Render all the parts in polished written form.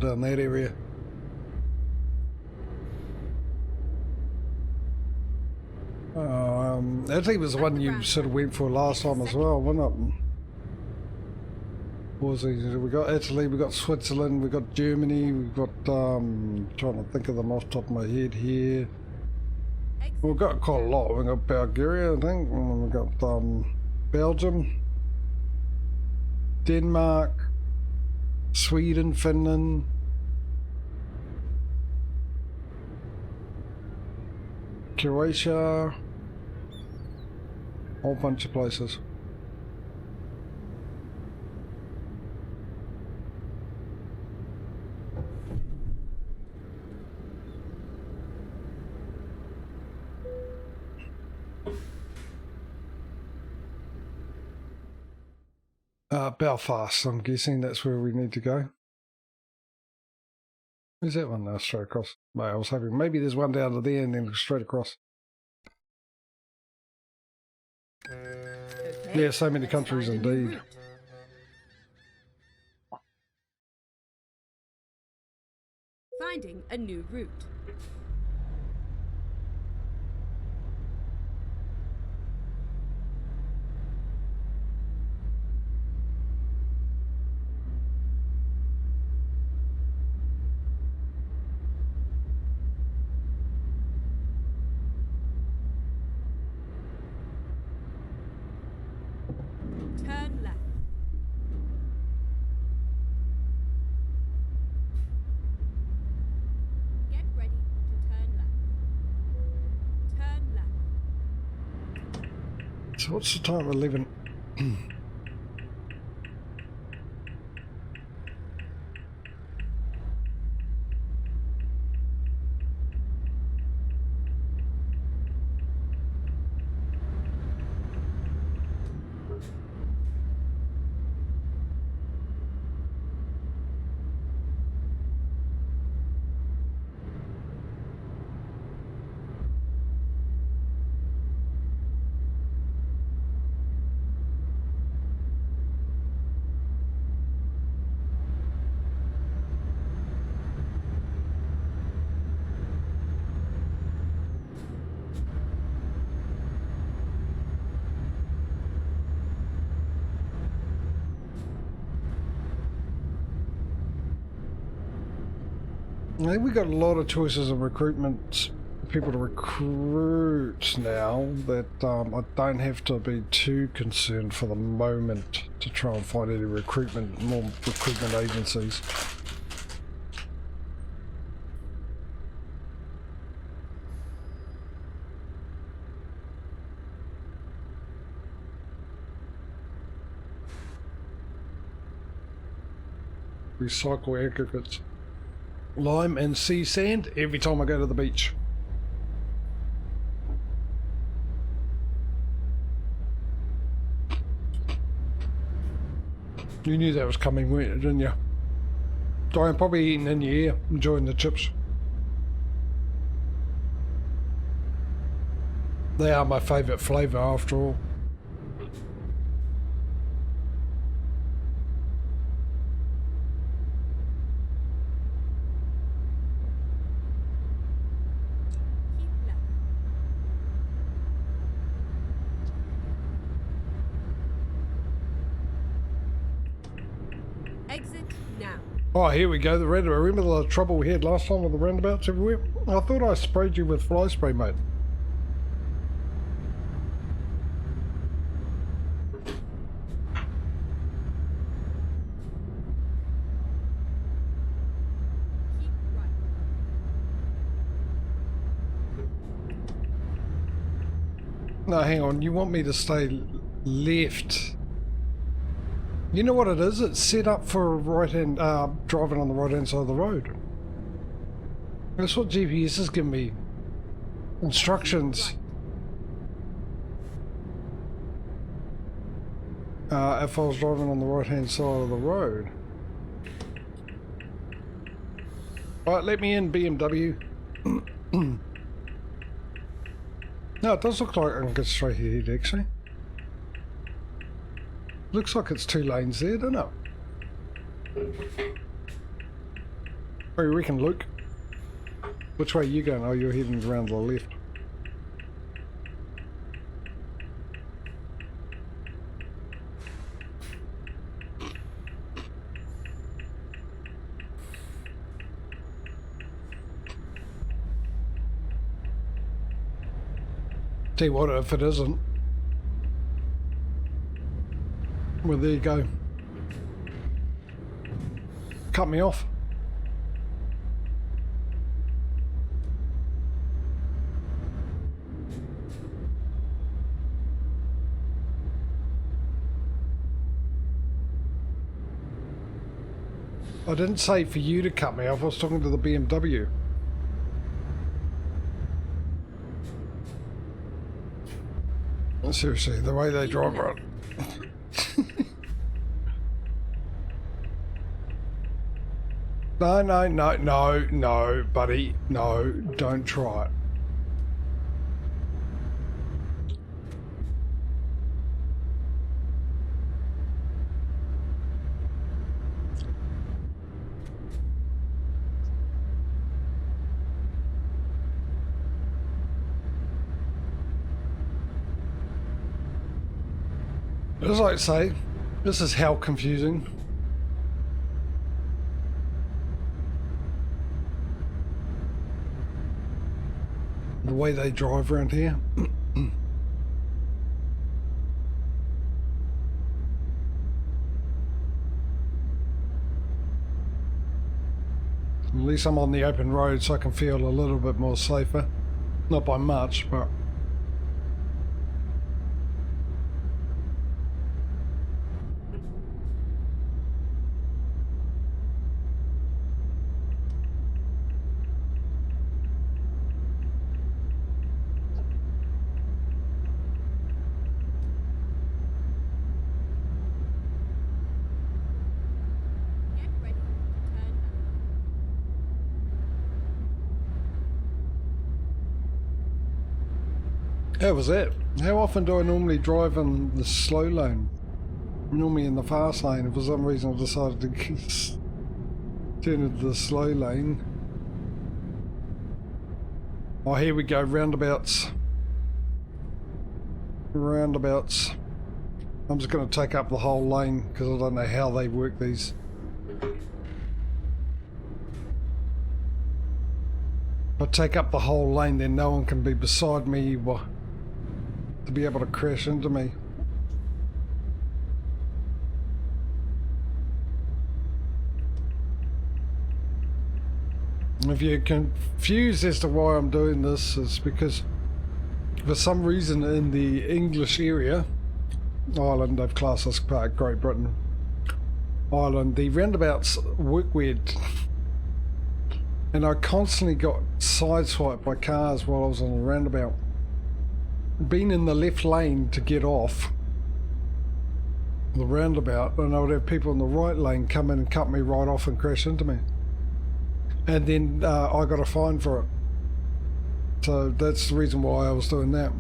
down that area. That was the one you sort of went for last time as well, wasn't it? What was it? We got Italy, we got Switzerland, we got Germany, we got trying to think of them off the top of my head here. We've got quite a lot. We got Bulgaria, I think, and we got Belgium, Denmark, Sweden, Finland, Croatia, whole bunch of places. Belfast, I'm guessing that's where we need to go. Is that one now straight across? Well, I was hoping maybe there's one down to there and then straight across. Okay. Yeah, so many countries indeed. Finding a new route. Turn left. Get ready to turn left. Turn left. So what's the time we're leaving? I think we got a lot of choices of recruitment, people to recruit now, that I don't have to be too concerned for the moment to try and find any more recruitment agencies. Recycle aggregates. Lime and sea sand every time I go to the beach. You knew that was coming, didn't you? I'm probably eating in your ear, enjoying the chips. They are my favourite flavour after all. Oh, here we go, the roundabout. Remember the trouble we had last time with the roundabouts everywhere? I thought I sprayed you with fly spray, mate. No, hang on, you want me to stay left? You know what it is? It's set up for right-hand, driving on the right-hand side of the road. That's what GPS is giving me. Instructions. If I was driving on the right-hand side of the road. Right, let me in, BMW. No, it does look like I can get straight ahead, actually. Looks like it's 2 lanes there, doesn't it? What do you reckon, Luke? Which way are you going? Oh, you're heading around the left. Tell you what, if it isn't, well, there you go. Cut me off. I didn't say for you to cut me off, I was talking to the BMW. Seriously, the way they drive around. No, buddy. No, don't try it. As I say, this is hell confusing. The way they drive around here. At least I'm on the open road so I can feel a little bit more safer. Not by much, but... Get ready to turn left. That was it. How often do I normally drive in the slow lane? I'm normally in the fast lane, and for some reason I decided to turn into the slow lane. Oh, here we go, roundabouts. Roundabouts. I'm just going to take up the whole lane because I don't know how they work these. If I take up the whole lane, then no one can be beside me to be able to crash into me. If you're confused as to why I'm doing this, it's because for some reason in the English area, Ireland, they've classed us part of Great Britain, Ireland, the roundabouts work weird. And I constantly got sideswiped by cars while I was on the roundabout. Being in the left lane to get off the roundabout, and I would have people in the right lane come in and cut me right off and crash into me. And then I got a fine for it. So that's the reason why I was doing that.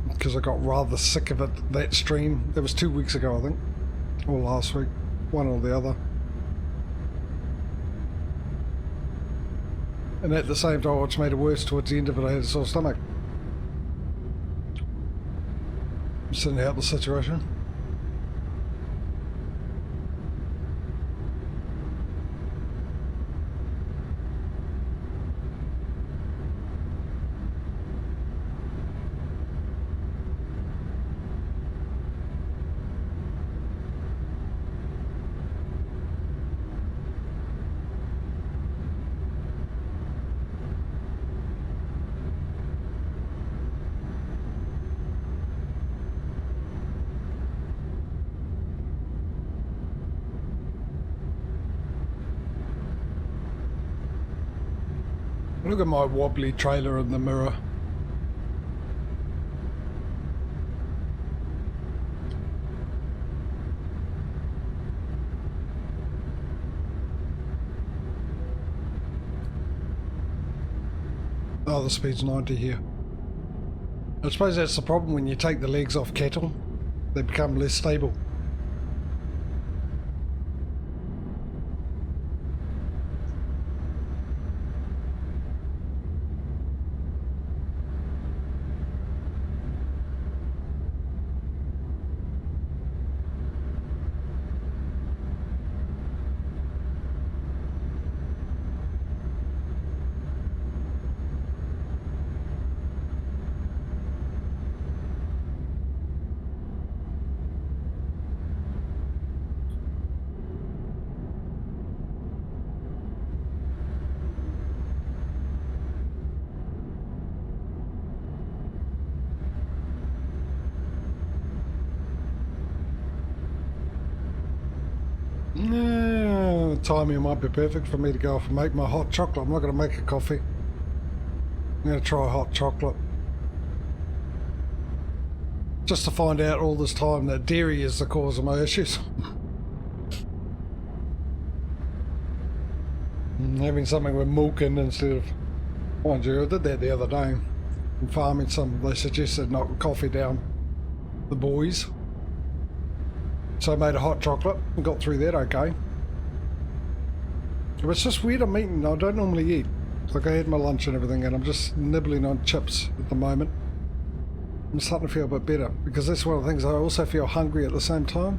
Because I got rather sick of it, that stream. That was 2 weeks ago, I think. Or last week. One or the other. And at the same time, what's made it worse, towards the end of it, I had a sore stomach. Sitting out the situation. Look at my wobbly trailer in the mirror. Oh, the speed's 90 here. I suppose that's the problem when you take the legs off cattle. They become less stable. Yeah, timing might be perfect for me to go off and make my hot chocolate. I'm not going to make a coffee. I'm going to try hot chocolate. Just to find out all this time that dairy is the cause of my issues. Having something with milk in instead of... Mind you, I did that the other day. In farming, they suggested knock coffee down the boys. So I made a hot chocolate and got through that okay. But it's just weird I'm eating. I don't normally eat. Like I had my lunch and everything and I'm just nibbling on chips at the moment. I'm starting to feel a bit better because that's one of the things. I also feel hungry at the same time.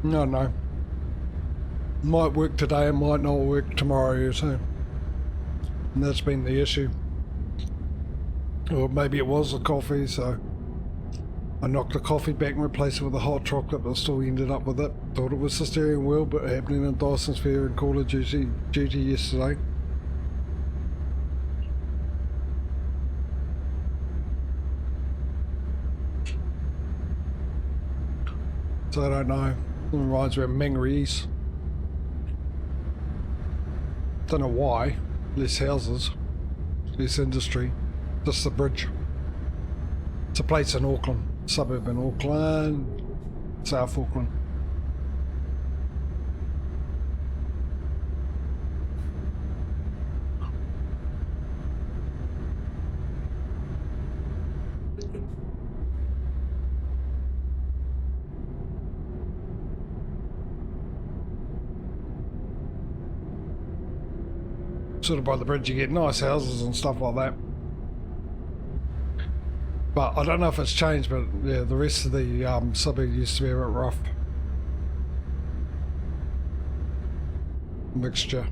No. Might work today, it might not work tomorrow, so. And that's been the issue. Or maybe it was the coffee, so I knocked the coffee back and replaced it with a hot chocolate, but still ended up with it. Thought it was the steering wheel, but happening in Dyson's Fair and Call of Duty yesterday. So I don't know. It reminds me of Mingrees. Don't know why. Less houses, less industry, just the bridge. It's a place in Auckland, suburb in Auckland, South Auckland. Sort of by the bridge you get nice houses and stuff like that. But I don't know if it's changed, but yeah, the rest of the suburb used to be a bit rough. Mixture.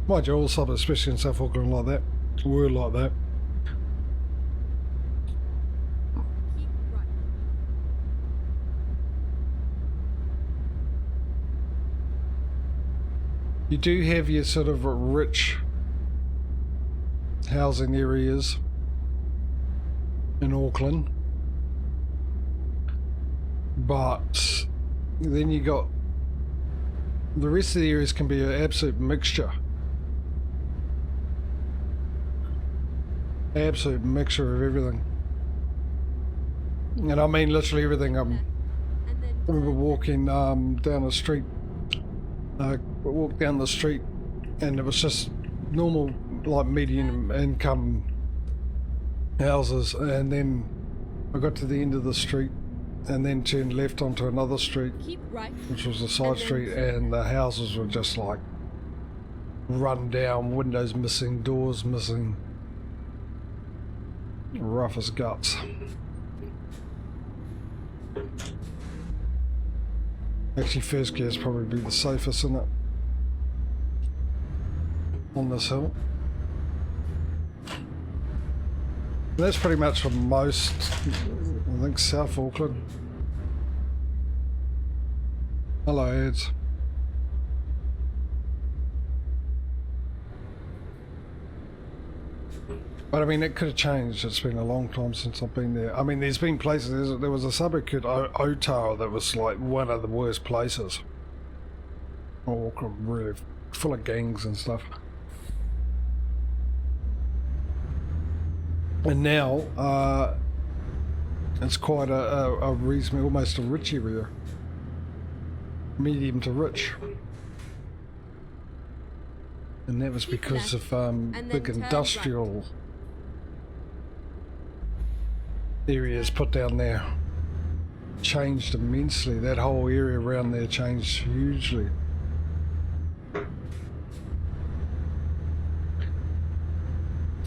Mind you, all suburbs, especially in South Auckland like that, were like that. Keep right. You do have your sort of rich housing areas in Auckland, but then you got the rest of the areas can be an absolute mixture. Absolute mixture of everything. And I mean literally everything. And then I remember turn walking down the street. Walked down the street and it was just normal, like medium income houses, and then I got to the end of the street and then turned left onto another street, keep right. which was a side And then street, turn and the houses were just like run down, windows missing, doors missing, rough as guts. Actually, first gear is probably be the safest, isn't it? On this hill. And that's pretty much for most, I think, South Auckland. Hello, Eds. But I mean, it could have changed. It's been a long time since I've been there. I mean, there's been places, there was a suburb called Otawa that was like one of the worst places. Auckland, really full of gangs and stuff. And now, it's quite a reasonable, almost a rich area. medium to rich. And that was because of big turn industrial areas put down there. Changed immensely. That whole area around there changed hugely.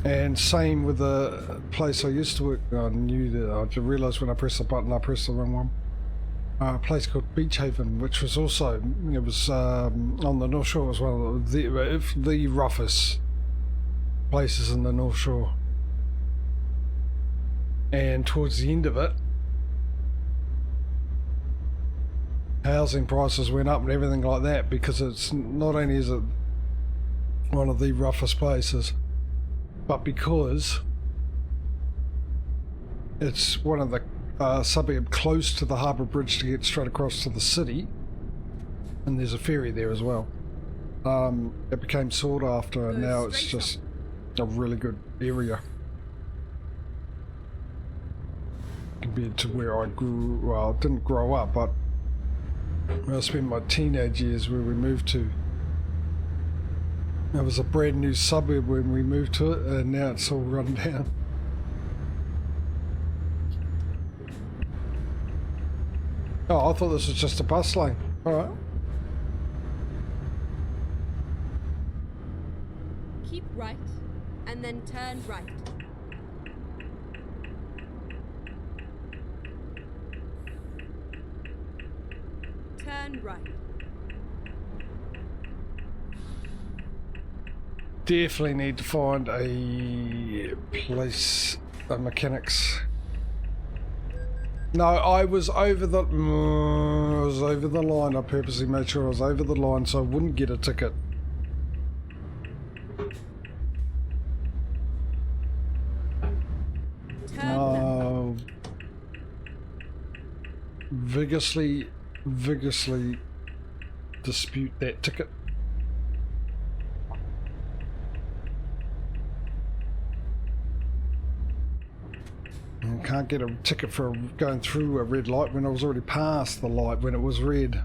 And same with the place I used to work. I knew that. I realised when I pressed the button, I pressed the wrong one. A place called Beach Haven, which was also, it was on the North Shore. It was one of the roughest places in the North Shore. And towards the end of it, housing prices went up and everything like that, because it's not only is it one of the roughest places, but because it's one of the suburb close to the harbour bridge to get straight across to the city, and there's a ferry there as well. It became sought after, and now it's just a really good area compared to where I grew. Well, I didn't grow up, but I spent my teenage years where we moved to. It was a brand new suburb when we moved to it, and now it's all run down. Oh, I thought this was just a bus lane. Alright. Keep right, and then turn right. Turn right. Definitely need to find a place, a mechanics. No, I was over the line. I purposely made sure I was over the line so I wouldn't get a ticket. Turn left. Vigorously dispute that ticket. I can't get a ticket for going through a red light when I was already past the light when it was red.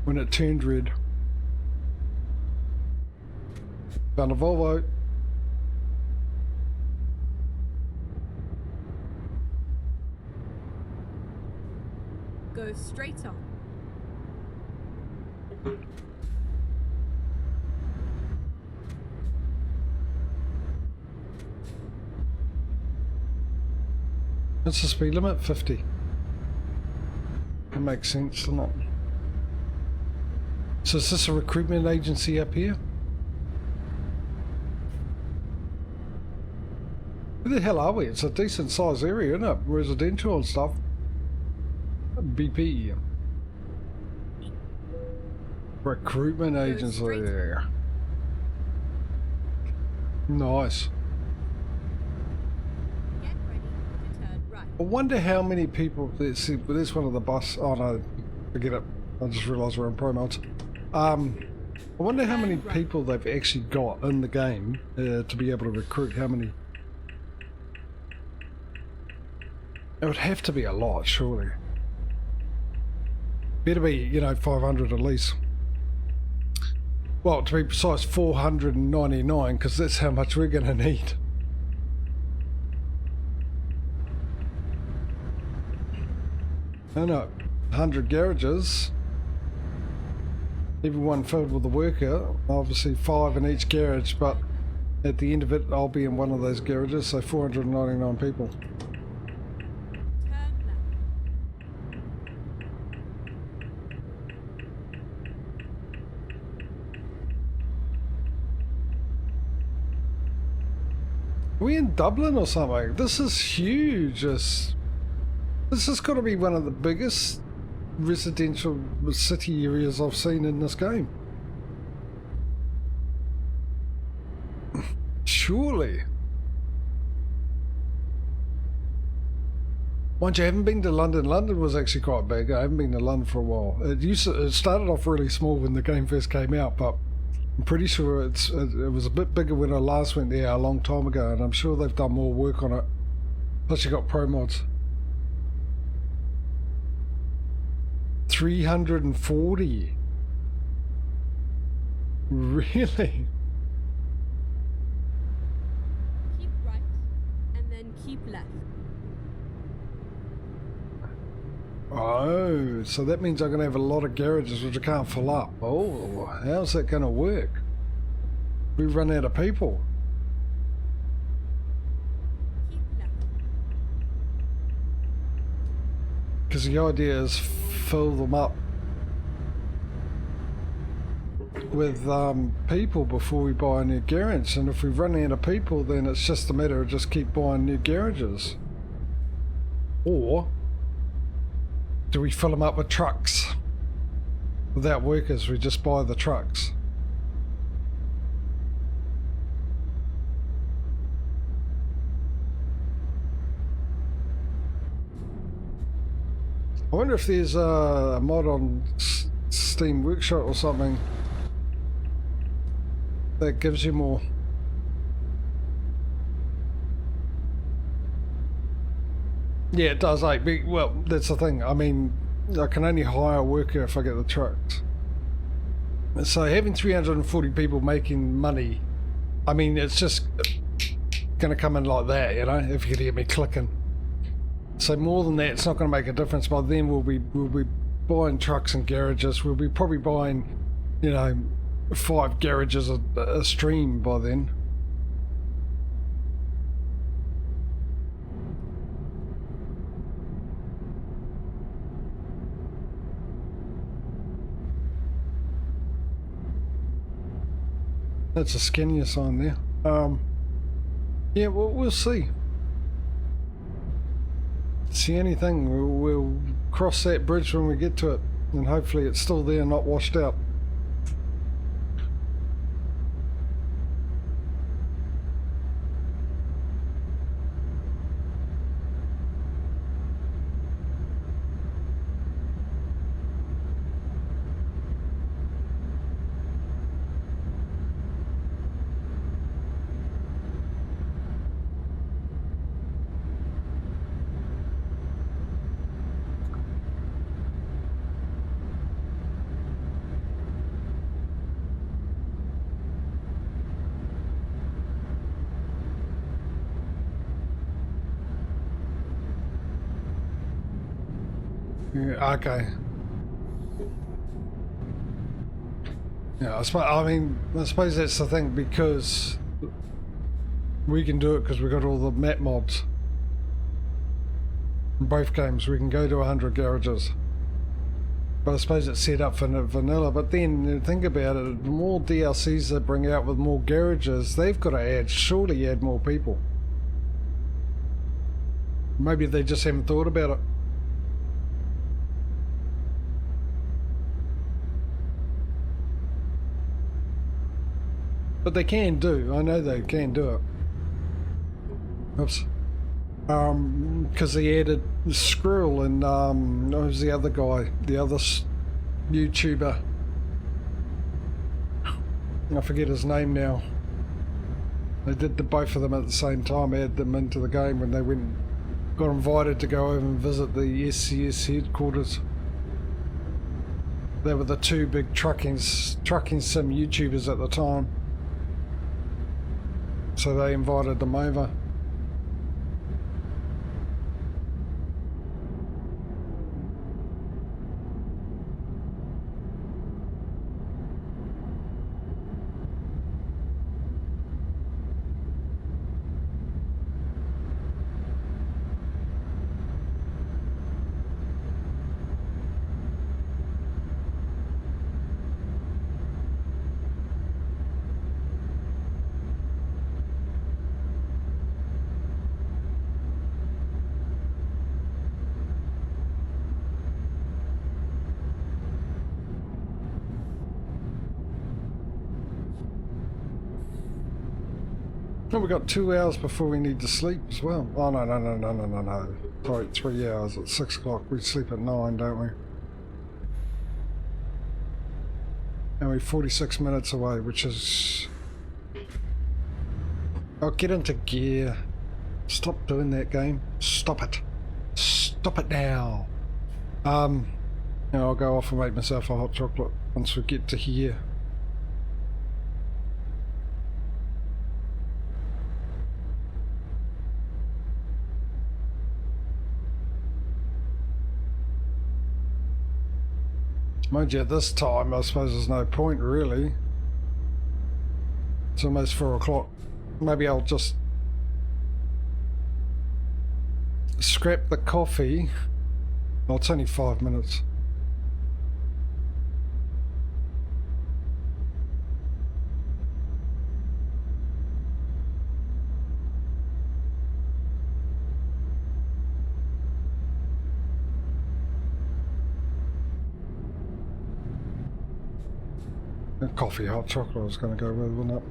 When it turned red. Found a Volvo. Go straight on. What's the speed limit? 50. That makes sense, doesn't it? So is this a recruitment agency up here? Where the hell are we? It's a decent sized area, isn't it? Residential and stuff. BP. Recruitment agency there. Nice. I wonder how many people. Let's see, there's one of the bus. Oh no, forget it. I just realised we're on pro mods. I wonder how many people they've actually got in the game to be able to recruit. How many? It would have to be a lot, surely. Better be, you know, 500 at least. Well, to be precise, 499, because that's how much we're going to need. I know, 100 garages, everyone filled with a worker, obviously 5 in each garage, but at the end of it I'll be in one of those garages, so 499 people. Are we in Dublin or something? This is huge. This has got to be one of the biggest residential city areas I've seen in this game. Surely. Mind you, I haven't been to London. London was actually quite big. I haven't been to London for a while. It started off really small when the game first came out, but I'm pretty sure it was a bit bigger when I last went there a long time ago, and I'm sure they've done more work on it. Plus you got pro mods. 340. Really? Keep right, and then keep left. Oh, so that means I'm going to have a lot of garages which I can't fill up. Oh, how's that going to work? We run out of people. Keep left. Because the idea is fill them up with people before we buy a new garage, and if we run out of people, then it's just a matter of just keep buying new garages. Or do we fill them up with trucks? Without workers, we just buy the trucks. I wonder if there's a mod on Steam Workshop or something that gives you more. Yeah, it does. Like, well, that's the thing. I mean, I can only hire a worker if I get the trucks. So having 340 people making money, I mean, it's just going to come in like that, you know, if you could hear me clicking. So more than that, it's not going to make a difference. By then, we'll be buying trucks and garages. We'll be probably buying, you know, 5 garages a stream by then. That's a skinnier sign there. Yeah, we'll see. See anything, we'll cross that bridge when we get to it, and hopefully it's still there, not washed out. Yeah, okay. Yeah, I suppose that's the thing, because we can do it because we've got all the map mods. In both games, we can go to 100 garages. But I suppose it's set up for vanilla. But then, think about it, the more DLCs they bring out with more garages, they've got to surely add more people. Maybe they just haven't thought about it. But they can do. I know they can do it. Oops. Because they added Skrill and what was the other guy? The other YouTuber. I forget his name now. They did both of them at the same time. Add them into the game when they got invited to go over and visit the SCS headquarters. They were the 2 big trucking sim YouTubers at the time. So they invited them over. No, we've got 2 hours before we need to sleep as well. Oh, no. Sorry, 3 hours. At 6 o'clock. We sleep at 9, don't we? And we're 46 minutes away, which is... Oh, get into gear. Stop doing that game. Stop it. Stop it now. Now I'll go off and make myself a hot chocolate once we get to here. Mind you, at this time I suppose there's no point really. It's almost 4 o'clock. Maybe I'll just scrap the coffee. Well, it's only 5 minutes. Coffee, hot chocolate I was going to go with, wasn't it?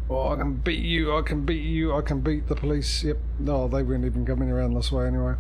Oh, I can beat you, I can beat you, I can beat the police. Yep. No, they weren't even coming around this way anyway.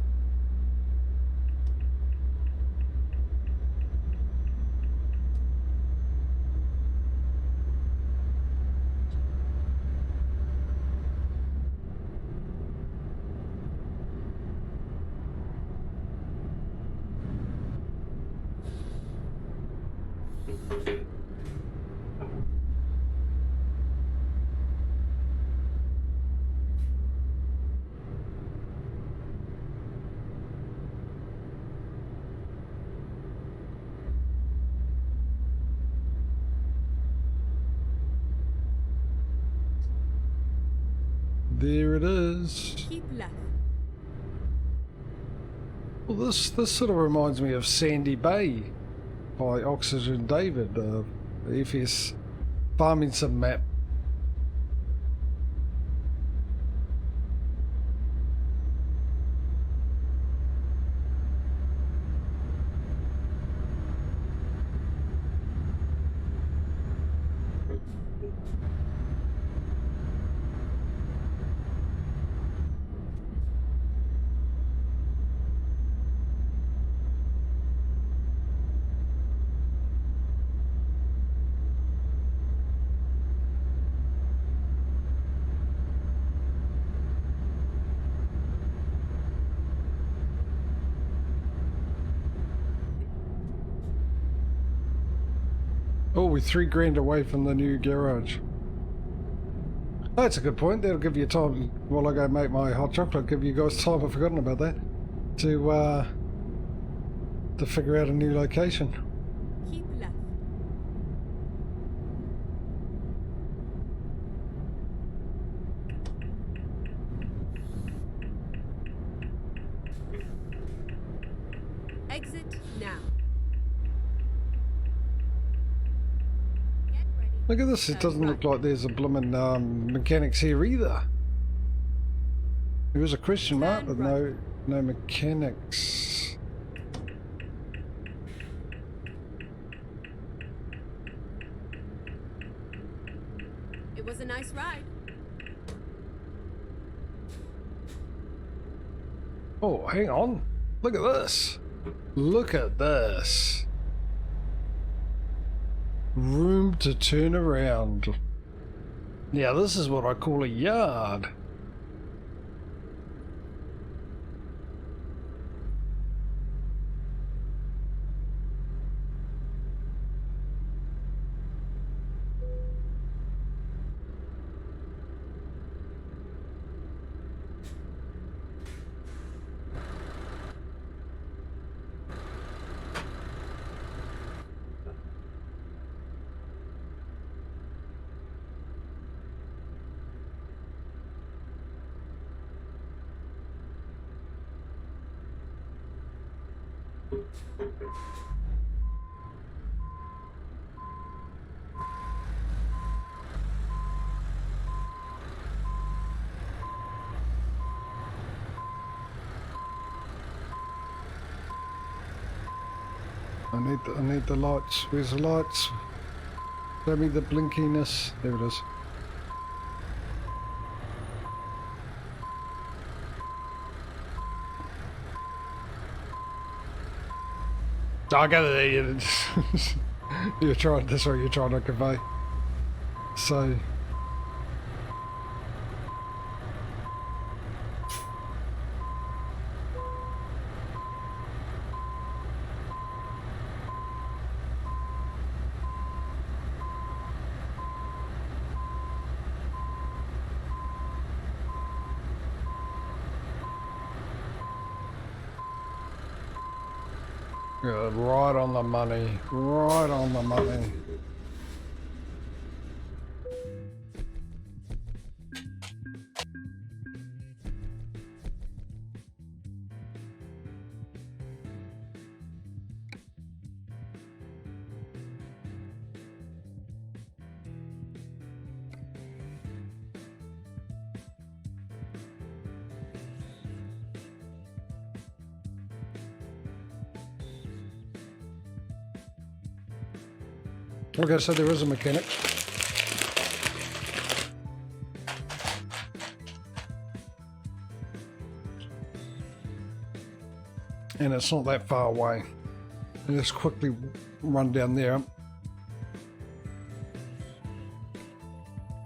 There it is. Keep left. Well, this sort of reminds me of Sandy Bay by Oxygen David, the FS farming sim map. Oh, we're $3,000 away from the new garage. Oh, that's a good point. That'll give you time while I go make my hot chocolate. Give you guys time. I've forgotten about that. To figure out a new location. Keep left. Exit now. Get ready. Look at this. It doesn't look like there's a bloomin' mechanics here either. There is a question mark, but no mechanics. It was a nice ride. Oh, hang on. Look at this. Look at this. Room to turn around. Now this is what I call a yard. I need the lights. Where's the lights? Show me the blinkiness. There it is. I got it. You're trying. That's what you're trying to convey. So. Yeah, right on the money. Right on the money. Okay, so there is a mechanic. And it's not that far away. Let's quickly run down there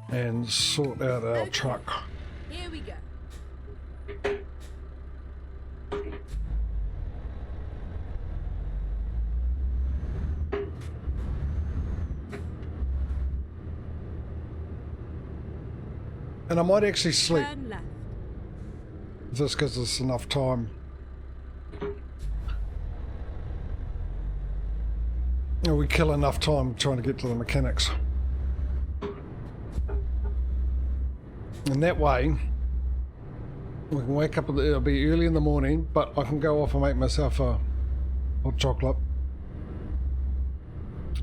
and sort out our truck. Here we go. And I might actually sleep. Turn left. If this gives us enough time. Or we kill enough time trying to get to the mechanics. And that way, we can wake up, it'll be early in the morning, but I can go off and make myself a hot chocolate.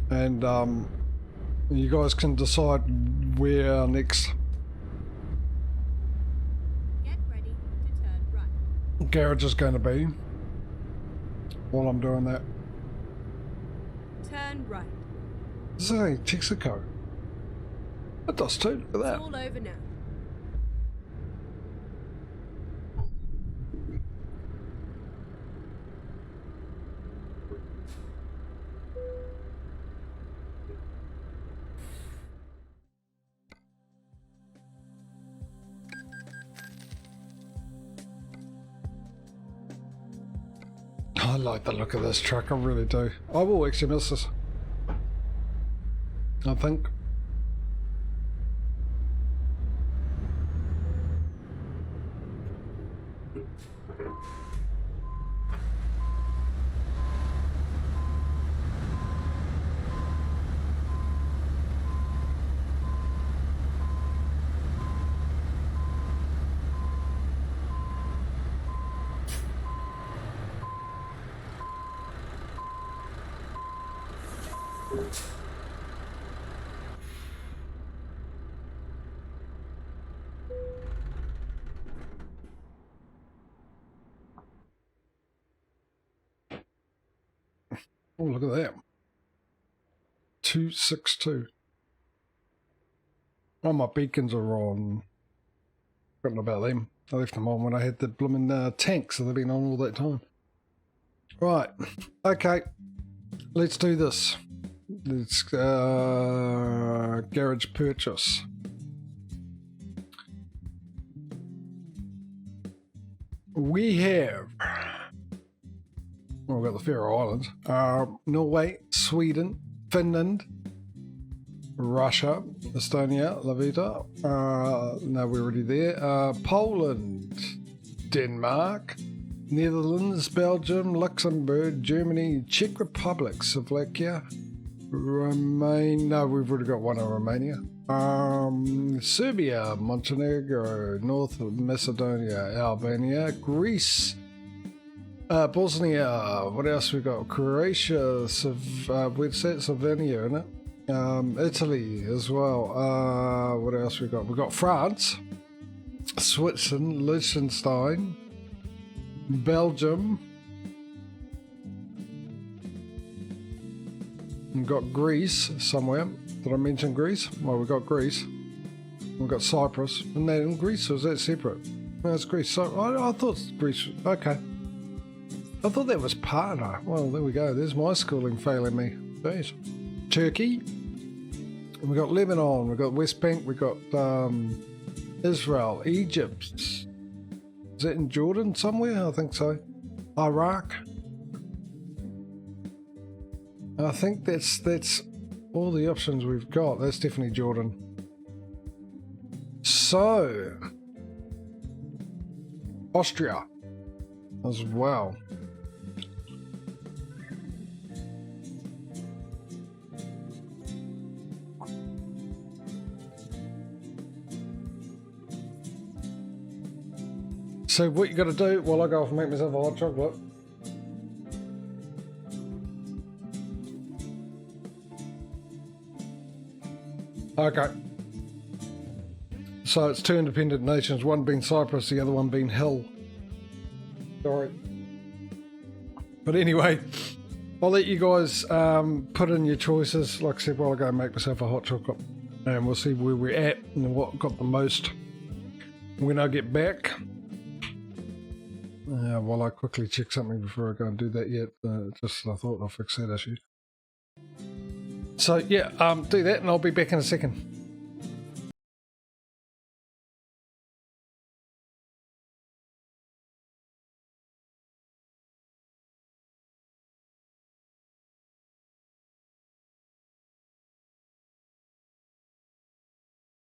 And you guys can decide where next. Get ready to turn right. Garage is going to be while I'm doing that. Turn right. Say, Texaco. It does too, look at that. It's all over now. I like the look of this truck, I really do. I will actually miss this, I think. Oh, look at that. 262. Oh, my beacons are on. Forgotten about them. I left them on when I had the blooming tank, so they've been on all that time. Right. Okay. Let's do this. Let's garage purchase. We have. Well, we've got the Faroe Islands, Norway, Sweden, Finland, Russia, Estonia, Lavita, no, we're already there, Poland, Denmark, Netherlands, Belgium, Luxembourg, Germany, Czech Republic, Slovakia, Romania, no, we've already got one in Romania, Serbia, Montenegro, North Macedonia, Albania, Greece, Bosnia, what else we got? Croatia, we'd say Slovenia, isn't it? Italy as well. What else we got? We got France, Switzerland, Liechtenstein, Belgium. We've got Greece somewhere. Did I mention Greece? Well, we got Greece. We've got Cyprus. And then Greece, or is that separate? No, it's Greece. So I thought Greece. Okay. I thought that was partner. Well, there we go. There's my schooling failing me. Jeez. Turkey. We got Lebanon. We got West Bank. We got Israel, Egypt. Is that in Jordan somewhere? I think so. Iraq. I think that's all the options we've got. That's definitely Jordan. So Austria as well. So what you got to do while I go off and make myself a hot chocolate. Okay. So it's two independent nations, one being Cyprus, the other one being Hill. Sorry. But anyway, I'll let you guys put in your choices. Like I said, while I go and make myself a hot chocolate. And we'll see where we're at and what got the most when I get back. While I quickly check something before I go and do that yet. Just I thought I'll fix that issue. So yeah, do that and I'll be back in a second.